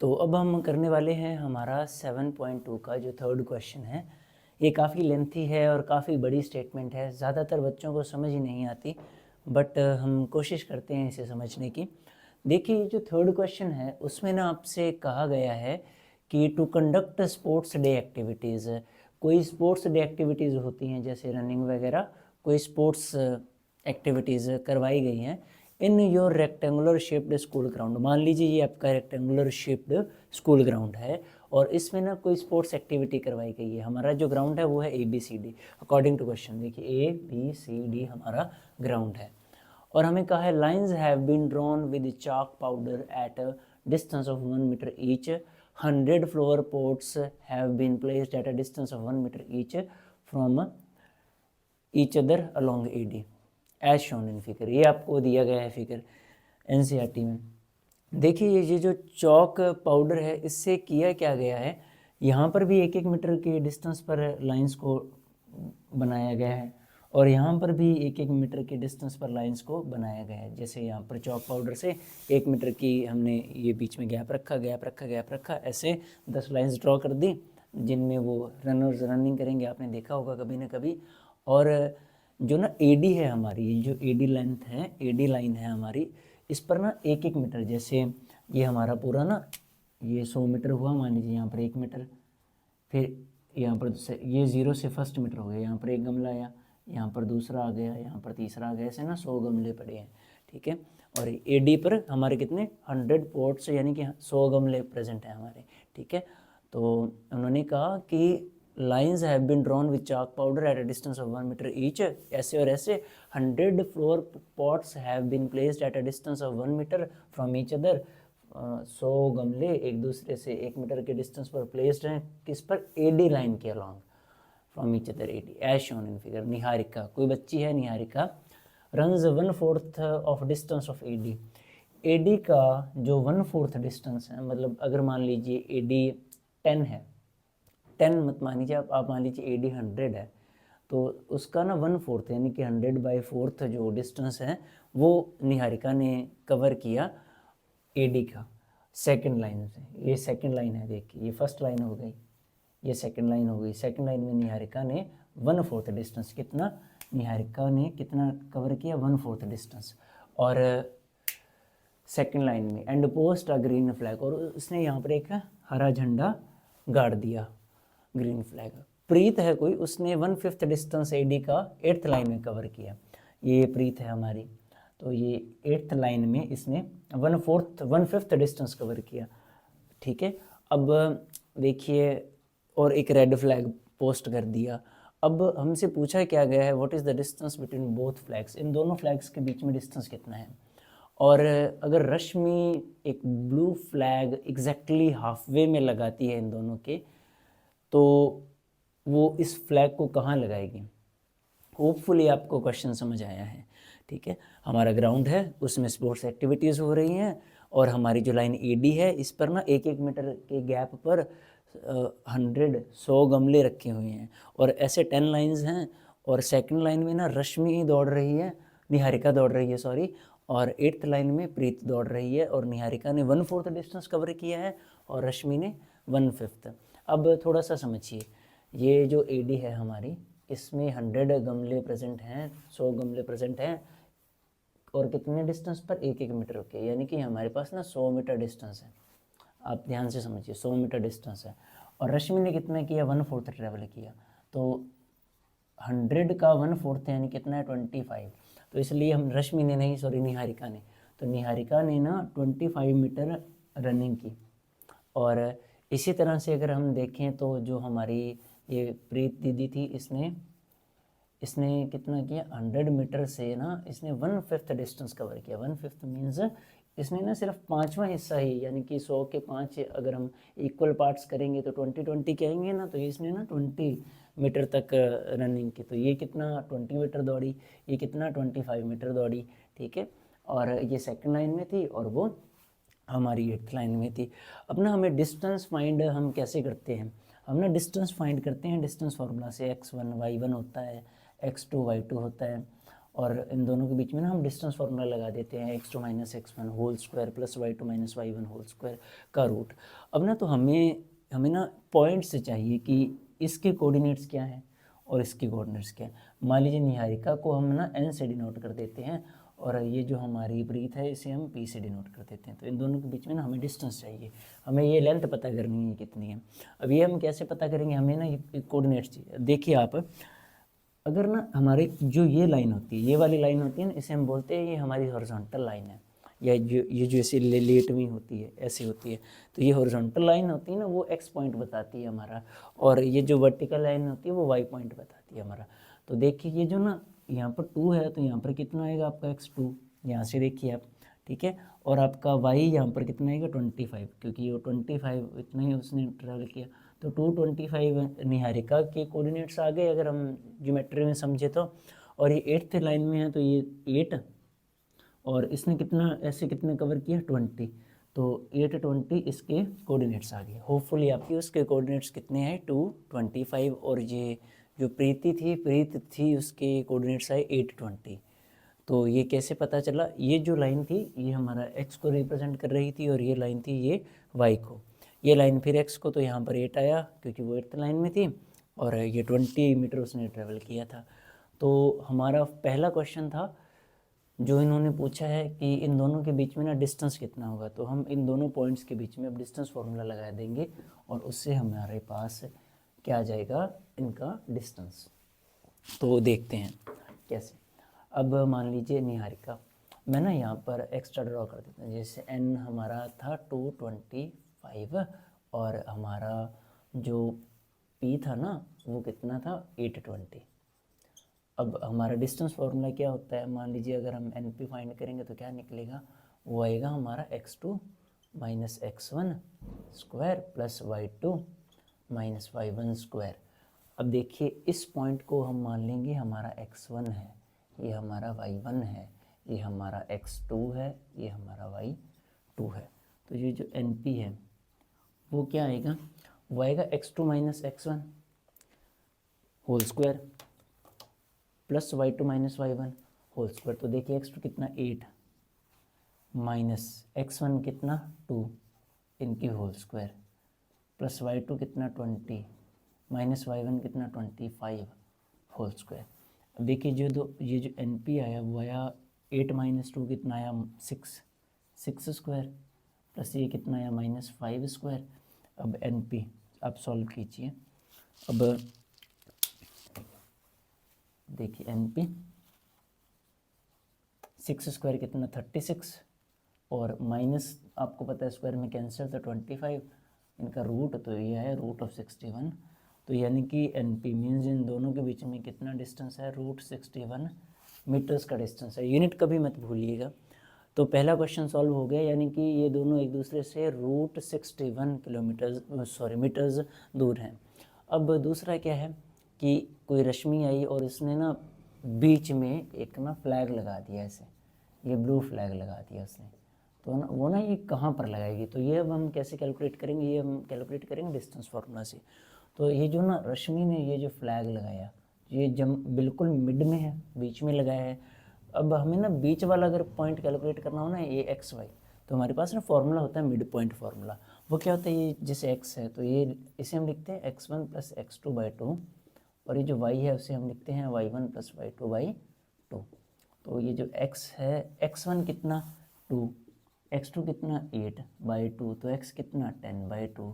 तो अब हम करने वाले हैं हमारा 7.2 का जो थर्ड क्वेश्चन है। ये काफ़ी लेंथी है और काफ़ी बड़ी स्टेटमेंट है, ज़्यादातर बच्चों को समझ ही नहीं आती, बट हम कोशिश करते हैं इसे समझने की। देखिए, ये जो थर्ड क्वेश्चन है उसमें ना आपसे कहा गया है कि to conduct sports day activities, कोई स्पोर्ट्स डे एक्टिविटीज़ होती हैं जैसे रनिंग वगैरह, कोई स्पोर्ट्स एक्टिविटीज़ करवाई गई हैं in your rectangular shaped school ground. मान लीजिए ये आपका रेक्टेंगुलर शेप्ड स्कूल ग्राउंड है और इसमें ना कोई स्पोर्ट्स एक्टिविटी करवाई गई है। हमारा जो ग्राउंड है वो है ABCD अकॉर्डिंग टू क्वेश्चन। देखिए ABCD हमारा ग्राउंड है और हमें कहा है lines have been drawn with chalk powder at a distance of 1 metre each, 100 floor pots have been placed at a distance of 1 metre each from each other along AD as shown in figure. ये आपको दिया गया है figure NCERT में। देखिए, ये जो chalk powder है इससे किया क्या गया है, यहाँ पर भी 1-1 मीटर के डिस्टेंस पर लाइंस को बनाया गया है और यहाँ पर भी 1-1 मीटर के डिस्टेंस पर लाइंस को बनाया गया है। जैसे यहाँ पर चौक पाउडर से 1 मीटर की हमने ये बीच में गैप रखा, ऐसे 10 लाइंस ड्रॉ कर दी जिनमें वो रनर्स रनिंग करेंगे, आपने देखा होगा कभी ना कभी। और जो ना AD है हमारी, ये जो AD लेंथ है, AD लाइन है हमारी, इस पर ना 1-1 मीटर, जैसे ये हमारा पूरा ना ये 100 मीटर हुआ, मान लीजिए यहाँ पर 1 मीटर, फिर यहाँ पर ये 0 से फर्स्ट मीटर हो गया, यहाँ पर एक गमला आया, यहाँ पर दूसरा आ गया, यहाँ पर तीसरा आ गया, ऐसे ना 100 गमले पड़े हैं, ठीक है। और AD पर हमारे कितने 100 पॉट्स यानी कि 100 गमले प्रेजेंट हैं हमारे, ठीक है। तो उन्होंने कहा कि lines have been drawn with chalk powder at a distance of 1 metre each, ऐसे और ऐसे 100 floor pots have been placed at a distance of 1 metre from each other. 100 गमले एक दूसरे से 1 मीटर के डिस्टेंस पर प्लेस्ड हैं, किस पर AD लाइन के along from each other AD as shown in figure. Niharika, कोई बच्ची है Niharika, runs 1/4 of distance of AD का जो 1/4 डिस्टेंस है, मतलब अगर मान लीजिए AD 10 है, 10 मत मान लीजिए आप मान लीजिए AD 100 है, तो उसका ना 1/4 यानी कि 100/4 जो डिस्टेंस है वो निहारिका ने कवर किया AD का सेकंड लाइन से। ये सेकंड लाइन है, देखिए ये फर्स्ट लाइन हो गई, ये सेकंड लाइन हो गई। सेकंड लाइन में निहारिका ने 1/4 डिस्टेंस, कितना निहारिका ने कितना कवर किया 1/4 डिस्टेंस। और सेकंड लाइन में and post a green flag, और उसने यहाँ पर एक हरा झंडा गाड़ दिया, ग्रीन फ्लैग। प्रीत है कोई, उसने 1/5 डिस्टेंस AD का 8th लाइन में कवर किया। ये प्रीत है हमारी, तो ये 8th लाइन में इसने 1/5 डिस्टेंस कवर किया, ठीक है। अब देखिए, और एक रेड फ्लैग पोस्ट कर दिया। अब हमसे पूछा क्या गया है what is the distance between both flags, इन दोनों फ्लैग्स के बीच में डिस्टेंस कितना है। और अगर रश्मि एक blue flag exactly half way में लगाती है इन दोनों के, तो वो इस फ्लैग को कहाँ लगाएगी। होपफुली आपको क्वेश्चन समझ आया है, ठीक है। हमारा ग्राउंड है, उसमें स्पोर्ट्स एक्टिविटीज़ हो रही हैं और हमारी जो लाइन AD है इस पर ना 1-1 मीटर के गैप पर 100 गमले रखे हुए हैं और ऐसे 10 लाइंस हैं। और सेकंड लाइन में ना रश्मि दौड़ रही है, निहारिका दौड़ रही है सॉरी, और 8th लाइन में प्रीत दौड़ रही है और निहारिका ने 1/4 डिस्टेंस कवर किया है और रश्मि ने 1/5। अब थोड़ा सा समझिए, ये जो AD है हमारी, इसमें 100 गमले प्रेजेंट हैं, 100 गमले प्रेजेंट हैं और कितने डिस्टेंस पर 1-1 मीटर के, यानी कि हमारे पास ना 100 मीटर डिस्टेंस है। आप ध्यान से समझिए, 100 मीटर डिस्टेंस है और रश्मि ने कितना किया 1/4 ट्रेवल किया, तो 100 का 1/4 यानी कितना है 25। तो इसलिए हम रश्मि ने नहीं, सॉरी निहारिका ने, तो निहारिका ने ना 25 मीटर रनिंग की। और इसी तरह से अगर हम देखें तो जो हमारी ये प्रीत दीदी थी, इसने कितना किया 100 मीटर से ना इसने 1/5 डिस्टेंस कवर किया। 1/5 मीन्स इसने ना सिर्फ 5वां हिस्सा ही, यानी कि 100 के 5 अगर हम इक्वल पार्ट्स करेंगे तो 20-20 कहेंगे ना, तो इसने ना 20 मीटर तक रनिंग की। तो ये कितना 20 मीटर दौड़ी, ये कितना 25 मीटर दौड़ी, ठीक है। और ये सेकंड लाइन में थी और वो हमारी 8th लाइन में थी। अब ना हमें डिस्टेंस फाइंड हम कैसे करते हैं, हम ना डिस्टेंस फाइंड करते हैं डिस्टेंस फार्मूला से। x1 y1 होता है, x2 y2 होता है और इन दोनों के बीच में ना हम डिस्टेंस फार्मूला लगा देते हैं x2 minus x1 whole square plus y2 minus y1 whole square का रूट। अब ना तो हमें ना पॉइंट से चाहिए कि इसके कोऑर्डिनेट्स क्या हैं और इसके कोऑर्डिनेट्स क्या हैं। मान लीजिए निहारिका को हम ना n से डिनोट कर देते हैं और ये जो हमारी प्रीत है इसे हम p से डिनोट कर देते हैं। तो इन दोनों के बीच में ना हमें डिस्टेंस चाहिए, हमें ये लेंथ पता करनी है कितनी है। अब ये हम कैसे पता करेंगे, हमें ना ये कोऑर्डिनेट्स चाहिए। देखिए आप, अगर ना हमारे जो ये लाइन होती है, ये वाली लाइन होती है ना, इसे हम बोलते हैं ये हमारी हॉरिजॉन्टल लाइन है, या ये जो ऐसी लेट में होती है ऐसी होती है। तो ये हॉरिजॉन्टल लाइन होती है ना, वो x पॉइंट बताती है हमारा, और ये जो वर्टिकल लाइन होती है वो y पॉइंट बताती है हमारा। तो देखिए ये जो ना यहाँ पर 2 है, तो यहाँ पर कितना आएगा आपका x2, यहाँ से देखिए आप, ठीक है। और आपका y यहाँ पर कितना आएगा 25, क्योंकि वो 25 इतना ही उसने ट्रैवल किया। तो 225 निहारिका के कोऑर्डिनेट्स आ गए अगर हम ज्योमेट्री में समझे तो। और ये 8th लाइन में है तो ये 8, और इसने कितना ऐसे कितने कवर किया 20, तो 8 20 इसके कोऑर्डिनेट्स आ गए। होपफुली आपकी उसके कोऑर्डिनेट्स कितने हैं 225, और ये जो प्रीत थी उसके कोऑर्डिनेट्स आए 820। तो ये कैसे पता चला, ये जो लाइन थी ये हमारा x को रिप्रेजेंट कर रही थी और ये लाइन थी ये y को। ये लाइन फिर x को, तो यहाँ पर 8 आया क्योंकि वो 8th लाइन में थी, और ये 20 मीटर उसने ट्रेवल किया था। तो हमारा पहला क्वेश्चन था जो इन्होंने पूछा है कि इन दोनों के बीच में ना डिस्टेंस कितना होगा। तो हम इन दोनों पॉइंट्स के बीच में अब डिस्टेंस फार्मूला लगा देंगे और उससे हमारे पास क्या आ जाएगा, इनका डिस्टेंस। तो देखते हैं कैसे। अब मान लीजिए निहारिका, मैं ना यहाँ पर एक्स्ट्रा ड्रॉ कर देता हूँ। जैसे n हमारा था 225 और हमारा जो p था ना वो कितना था 820। अब हमारा डिस्टेंस फार्मूला क्या होता है, मान लीजिए अगर हम NP फाइंड करेंगे तो क्या निकलेगा, वो आएगा हमारा x2 minus x1 square plus y2 minus y1 square. अब देखिए इस पॉइंट को हम मान लेंगे हमारा x1 है, ये हमारा y1 है, ये हमारा x2 है, ये हमारा y2 है। तो ये जो NP है वो क्या आएगा, वो आएगा x2 minus x1 whole square plus y2 minus y1 whole square. तो देखिए x2 कितना 8 माइनस x1 कितना 2 इनकी होल स्क्वायर प्लस y2 कितना 20 माइनस y1 कितना 25 होल स्क्वायर। अब देखिए ये जो NP आया वो आया 8 माइनस 2 कितना आया 6 स्क्वायर प्लस ये कितना आया माइनस 5 स्क्वायर। अब NP आप सॉल्व कीजिए। अब देखिए NP 6 स्क्वायर कितना 36, और माइनस आपको पता है स्क्वायर में कैंसिल तो 25, इनका रूट तो ये है रूट ऑफ 61। तो यानी कि NP मीन्स इन दोनों के बीच में कितना डिस्टेंस है, रूट 61 मीटर्स का डिस्टेंस है। यूनिट कभी मत भूलिएगा। तो पहला क्वेश्चन सॉल्व हो गया, यानी कि ये दोनों एक दूसरे से रूट 61 मीटर्स दूर हैं। अब दूसरा क्या है कि कोई रश्मि आई और इसने ना बीच में एक ना फ्लैग लगा दिया, ऐसे ये ब्लू फ्लैग लगा दिया उसने। तो ना वो ना ये कहाँ पर लगाएगी, तो ये अब हम कैसे कैलकुलेट करेंगे, ये हम कैलकुलेट करेंगे डिस्टेंस फार्मूला से। तो ये जो ना रश्मि ने ये जो फ्लैग लगाया, ये बिल्कुल मिड में है, बीच में लगाया है। अब हमें ना बीच वाला अगर पॉइंट कैलकुलेट करना हो ना ये XY, तो हमारे पास ना फार्मूला होता है मिड पॉइंट फार्मूला। वो क्या होता है, ये जैसे x है तो ये इसे हम लिखते हैं x1 प्लस x2/2, और ये जो y है उसे हम लिखते हैं y1 प्लस y2/2। तो ये जो x है, x1 कितना 2, x2 कितना 8/2, तो x कितना 10/2,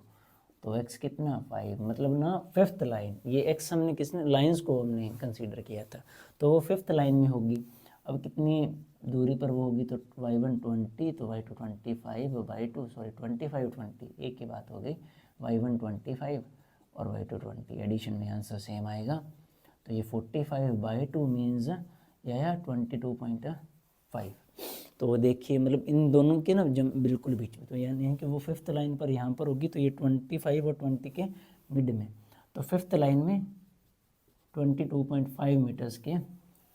तो x कितना 5, मतलब ना 5th लाइन। ये x हमने किसने लाइंस को हमने कंसीडर किया था, तो वो 5th लाइन में होगी। अब कितनी दूरी पर वो होगी, तो y1 20, तो y2 25/2, सॉरी 25 एक ही बात हो गई, y1 25 और y2 20, एडिशन में आंसर सेम आएगा। तो ये 45/2 मीन्स या 22.5। तो देखिए मतलब इन दोनों के ना बिल्कुल बीच में, तो यानी कि वो 5th लाइन पर यहाँ पर होगी, तो ये 25 और 20 के मिड में, तो 5th लाइन में 22.5 मीटर्स के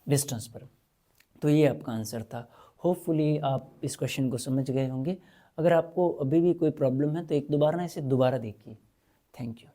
डिस्टेंस पर। तो ये आपका आंसर था। होपफुली आप इस क्वेश्चन को समझ गए होंगे। अगर आपको अभी भी कोई प्रॉब्लम है तो एक दोबारा ना इसे दोबारा देखिए। Thank you.